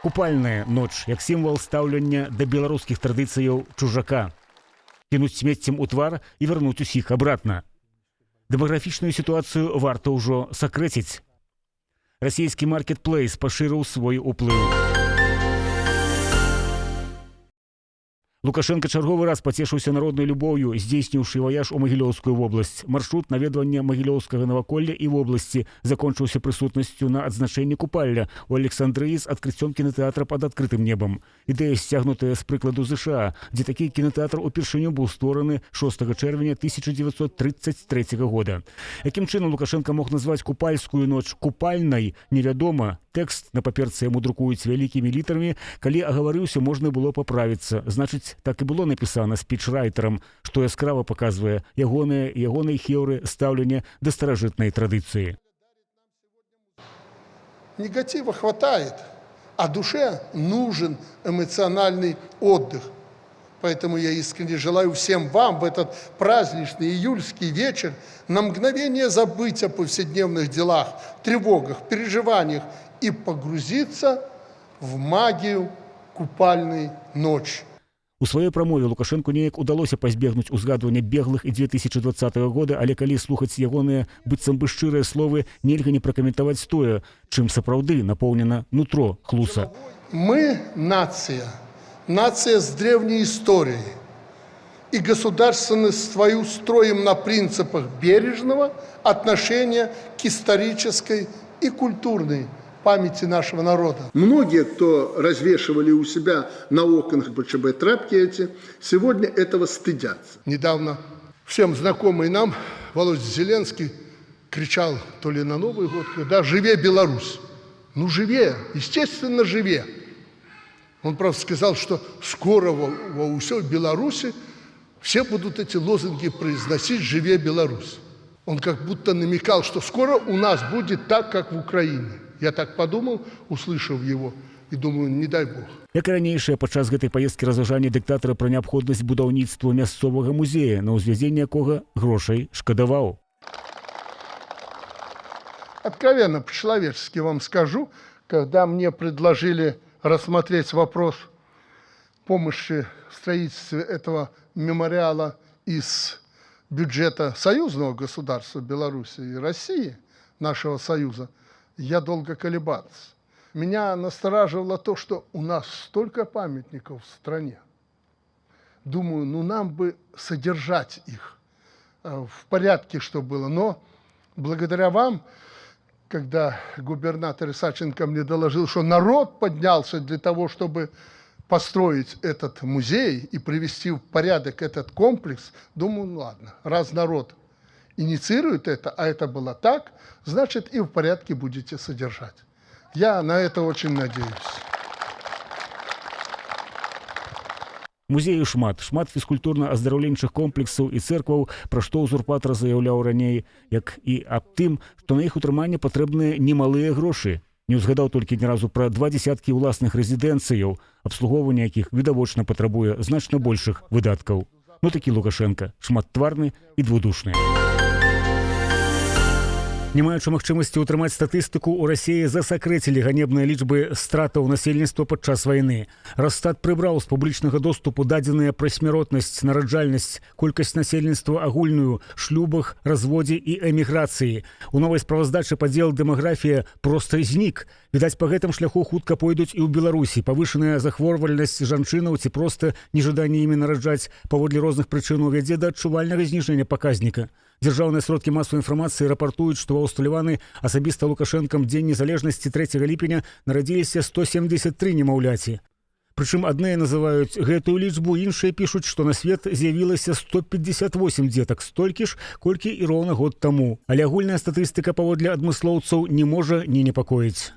Купальная ноч, як сімвал стаўлення да беларускіх традыцыяў чужака. Кінуць смеццем у твар і вярнуць усіх абратна. Дэмаграфічную сітуацыю варта ўжо сакрэціць. Расійскі маркетплейс пашырыў свой уплыў. Лукашенко чарговы раз пацешыўся народнай любоўю, здзейсніўшы ваяж у Магілёўскую вобласць. Маршрут наведвання Магілёўскага наваколля і вобласці закончыўся прысутнасцю на адзначэнні купальня у Александрыі з адкрыццём кінатэатра пад адкрытым небам. Ідэя сцягнутая з прыкладу ЗША, дзе такі кінатэатр упершыню быў створаны 6 чэрвеня 1933 года. Якім чынам Лукашенко мог назваць купальскую ноч купальнай, невядома. Тэкст на паперцы яму друкуюць вялікімі літарамі. Калі агаварыўся, можна было паправіцца. Значыць, так і было напісана спічрайтарам, што яскрава паказвае ягонай хеўры стаўленне да старажытнай традыцыі. Негатива хватает, а душе нужен эмоциональный отдых. Поэтому я искренне желаю всем вам в этот праздничный июльский вечер на мгновение забыть о повседневных делах, тревогах, переживаниях и погрузиться в магию купальной ночи. У сваёй прамове Лукашенку неяк удалося пазбегнуць узгадвання беглых і 2020 года, але калі слухаць ягоныя быццам бы шчырыя словы, нельга не пракаментаваць тое, чым сапраўды напоўнена нутро хлуса. Мы нация с древней историей, и государственность свою строим на принципах бережного отношения к исторической и культурной памяти нашего народа. Многие, кто развешивали у себя на окнах БЧБ тряпки эти, сегодня этого стыдятся. Недавно всем знакомый нам Володя Зеленский кричал то ли на Новый год, когда «Живе Беларусь!». Ну, живе, естественно, живе. Он просто сказал, что скоро во всей Беларуси все будут эти лозунги произносить «Живе Беларусь!». Он как будто намекал, что скоро у нас будет так, как в Украине. Я так подумал, услышав его, и думаю, не дай бог. Як і ранейшае, падчас гэтай паездкі разважання дыктатара пра неабходнасць будаўніцтва мясцовага музея, на ўзвязенне якога грошай шкадаваў. Откровенно, по-человечески вам скажу, когда мне предложили рассмотреть вопрос помощи в строительстве этого мемориала из бюджета союзного государства Беларуси и России, нашего союза, я долго колебался. Меня настораживало то, что у нас столько памятников в стране. Думаю, ну нам бы содержать их в порядке, что было. Но благодаря вам, когда губернатор Исаченко мне доложил, что народ поднялся для того, чтобы построить этот музей и привести в порядок этот комплекс, думаю, ну ладно, раз народ инициирует это, а это было так, значит и в порядке будете содержать. Я на это очень надеюсь. Музею шмат фізкультурна-аздараўленчых комплексаў і цэркваў, пра што ўзурпатар заяўляў раней, як і аб тым, што на іх утрыманне патрэбныя немалыя грошы. Не ўзгадаў толькі ні разу пра 20 ўласных рэзідэнцыяў, абслугоўванне якіх відавочна патрабуе значна большых выдаткаў. Ну такі Лукашенко, шматтварны і двудушны. Не маючы магчымасці ўтрымаць статыстыку, у Расіі засакрэцілі ганебныя лічбы стратаў насельніцтва падчас вайны. Росстат прыбраў з публічнага доступу дадзеныя пра смяротнасць, нараджальнасць, колькасць насельніцтва агульную, шлюбах, разводзе і эміграцыі. У новай справаздачы падзел дэмаграфія проста знік. Відаць, па гэтым шляху хутка пойдуць і ў Беларусі. Павышаная захворвальнасць жанчынаў ці проста нежаданне імі нараджаць паводле розных прычынаў вядзе да адчувальнага зніжэння паказніка. Дзяржаўныя сродкі масавай інфармацыі рапартуюць, што ва ўсталяваны асабіста Лукашэнкам дзень незалежнасці 3 ліпеня нарадзіліся 173 немаўляці. Прычым адныя называюць гэтую лічбу, іншыя пішуць, што на свет з'явілася 158 дзетак, столькі ж, колькі і роўна год таму. Але агульная статыстыка паводле адмыслоўцаў не можа не непакоіць.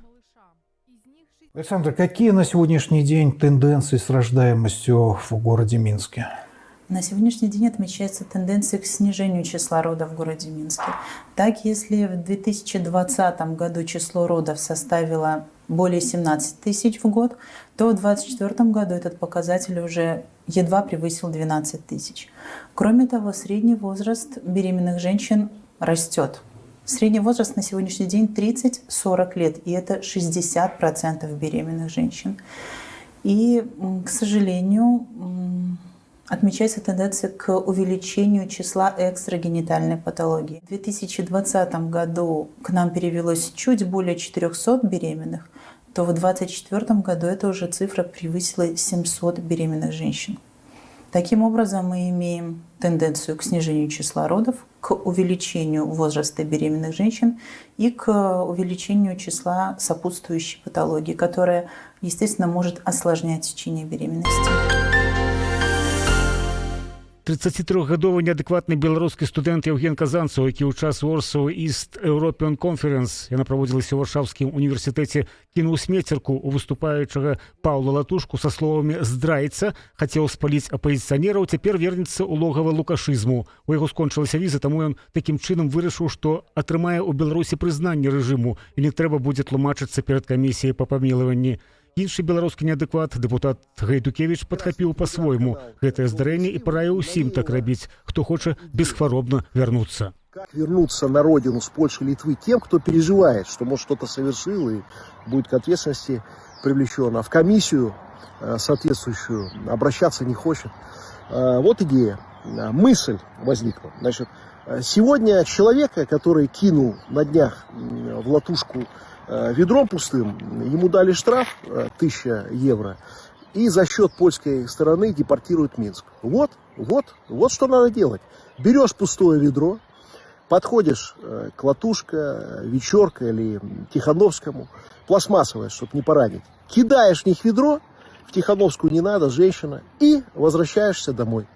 Александр, какие на сегодняшний день тенденции с рождаемостью в городе Минске? На сегодняшний день отмечается тенденция к снижению числа родов в городе Минске. Так, если в 2020 году число родов составило более 17 тысяч в год, то в 2024 году этот показатель уже едва превысил 12 тысяч. Кроме того, средний возраст беременных женщин растет. Средний возраст на сегодняшний день 30-40 лет, и это 60% беременных женщин. И, к сожалению, отмечается тенденция к увеличению числа экстрагенитальной патологии. В 2020 году к нам перевелось чуть более 400 беременных, то в 2024 году эта уже цифра превысила 700 беременных женщин. Таким образом, мы имеем тенденцию к снижению числа родов, к увеличению возраста беременных женщин и к увеличению числа сопутствующей патологии, которая, естественно, может осложнять течение беременности. 33-гадовы неадэкватны беларускі студэнт Евген Казанцаў, які ў час Warsaw East European Conference, яна праводзілася ў варшаўскім універсітэце, кінуў смецерку у выступаючага Паўла Латушку са словамі «здрайца», хацеў спаліць апазіцыянераў, цяпер вернецца ў логава лукашызму. У яго скончылася віза, таму ён такім чынам вырашыў, што атрымае ў Беларусі прызнанне рэжыму і не трэба будзе тлумачыцца перад камісіяй па памілаванні. Іншы беларускі неадэкват, дэпутат Гайдукевіч, падхапіў па-свойму гэтае здарэнне і параіў усім так рабіць, хто хоча бесхваробна вярнуцца. Как вернуться на родину с Польши, Литвы тем, кто переживает, что, может, что-то совершил и будет к ответственности привлечен, а в комиссию соответствующую обращаться не хочет. Вот идея, мысль возникла. Значит, сегодня человека, который кинул на днях в Латушку ведром пустым, ему дали штраф 1000 евро и за счет польской стороны депортируют в Минск. Вот что надо делать. Берешь пустое ведро, подходишь к Латушка, Вечерка или Тихановскому, пластмассовое, чтобы не поранить, кидаешь в них ведро, в Тихановскую не надо, женщина, и возвращаешься домой.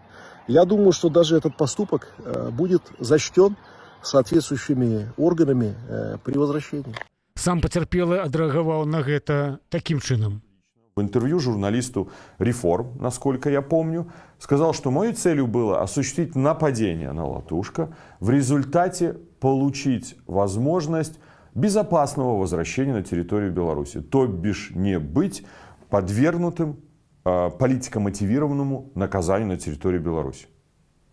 Я думаю, что даже этот поступок будет зачтен соответствующими органами при возвращении. Сам пацярпелы адрэагаваў на гэта таким чынам. В интервью журналисту «Реформ», насколько я помню, сказал, что моей целью было осуществить нападение на Латушка, в результате получить возможность безопасного возвращения на территорию Беларуси, то бишь не быть подвергнутым политико-мотивированному наказанию на территории Беларуси.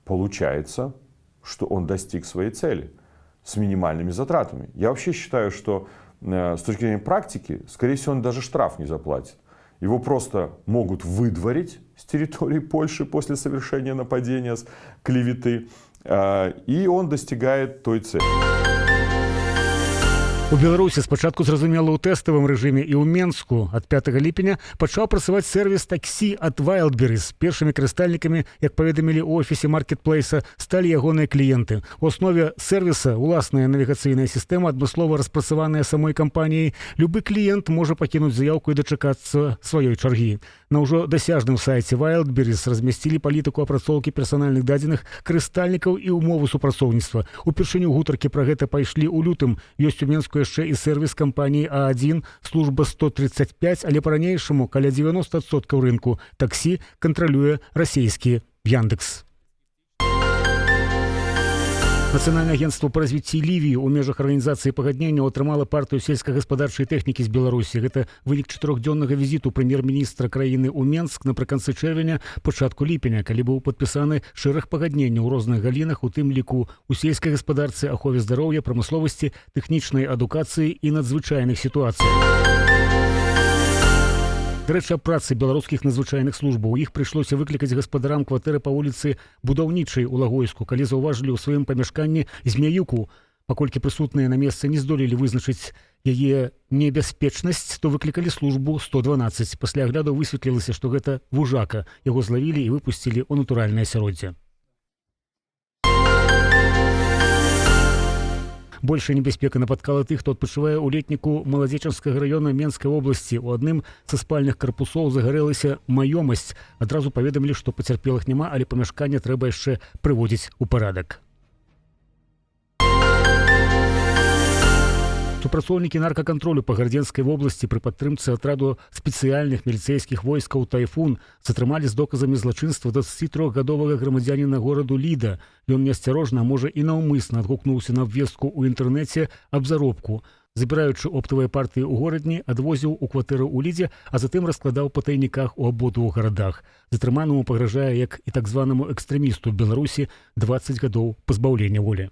Получается, что он достиг своей цели с минимальными затратами. Я вообще считаю, что с точки зрения практики, скорее всего, он даже штраф не заплатит. Его просто могут выдворить с территории Польши после совершения нападения с клеветы, и он достигает той цели. У Беларусі спачатку зразумела ў тэставым рэжыме і ў Менску ад 5 ліпеня пачаў працаваць сервіс таксі ад Wildberries. Першымі карыстальнікамі, як паведамілі ў офісе маркетплейса, сталі ягоныя кліенты. У аснове сервіса уласная навігацыйная сістэма, адмыслова распрацаваная самой кампаніяй. Любы кліент можа пакінуць заяўку і дачакацца сваёй чаргі. На ўжо дасяжным сайце Wildberries размясцілі палітыку апрацоўкі персанальных дадзеных карыстальнікаў і ўмовы супрацоўніцтва. Упершыню гутаркі пра гэта пайшлі ў лютым. Ёсць у Менску яшчэ і сервіс кампаніі А1, служба 135, але па-ранейшаму каля 90% рынку таксі кантралюе расійскі Яндекс. Нацыянальнае агентство па развіцці Лівіі ў межах арганізацыі пагаднення атрымала партыю сельскагаспадарчай тэхнікі з Беларусі. Гэта вынік 4-дзённага візіту прэм'ер-міністра краіны ў Менск напрыканцы чэрвеня, пачатку ліпеня, калі быў падпісаны шэраг пагадненняў у розных галінах, у тым ліку у сельскай гаспадарцы, ахове здароўя, прамысловасці, тэхнічнай адукацыі і надзвычайных сітуацыях. Дарэчы, аб працы беларускіх надзвычайных службаў. Іх прыйшлося выклікаць гаспадарам кватэры па вуліцы Будаўнічай у Лагойску, калі заўважылі ў сваім памяшканні змяюку. Паколькі прысутныя на месцы не здолелі вызначыць яе небяспечнасць, то выклікалі службу 112. Пасля агляду высветлілася, што гэта вужака. Яго злавілі і выпусцілі ў натуральнае асяроддзе. Большая небяспека напаткала тых, хто адпачывае ў летніку Маладзечанскага раёна Менскай вобласці. У адным са спальных карпусоў загарэлася маёмасць. Адразу паведамілі, што пацярпелых няма, але памяшканне трэба яшчэ прыводзіць у парадак. Супрацоўнікі наркакантролю па Гардзенскай вобласці пры падтрымцы атраду спецыяльных міліцэйскіх войскаў «Тайфун» затрымалі з доказамі злачынства 23-гадовага грамадзяніна гораду Ліда. Ён неасцярожна, можа і наўмысна адгукнуўся на абвестку ў інтэрнэце аб заробку. Забіраючы оптавыя партыі ў горадні, адвозіў у кватэру ў Лідзе, а затым раскладаў па тайніках у абодвух гарадах. Затрыманаму пагражае, як і так званаму экстрэмісту Беларусі, 20 гадоў пазбаўлення волі.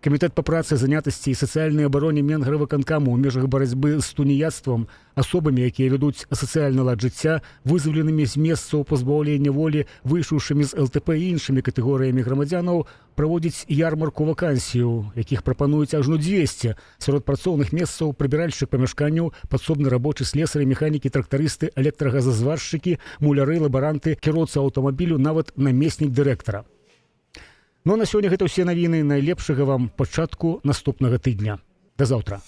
Камітэт па працы, занятасці і сацыяльнай абароне Менгарвыканкаму ў межах барацьбы з туніяцтвам, асобамі, якія вядуць асацыяльны лад жыцця, вызваленымі з месцаў пазбаўлення волі, выйшаўшымі з ЛТП і іншымі катэгорыямі грамадзянаў, праводзіць ярмарку вакансію, якіх прапануюць ажно 200. Сярод працоўных месцаў прыбіральшчык памяшканняў, падсобны рабочы, слесары, механікі, трактарысты, электрагазазваршчыкі, муляры, лабаранты, кіроўца аўтамабілю, нават намеснік дырэктара. Ну а на сёння гэта ўсе навіны. Найлепшага вам пачатку наступнага тыдня. Да заўтра.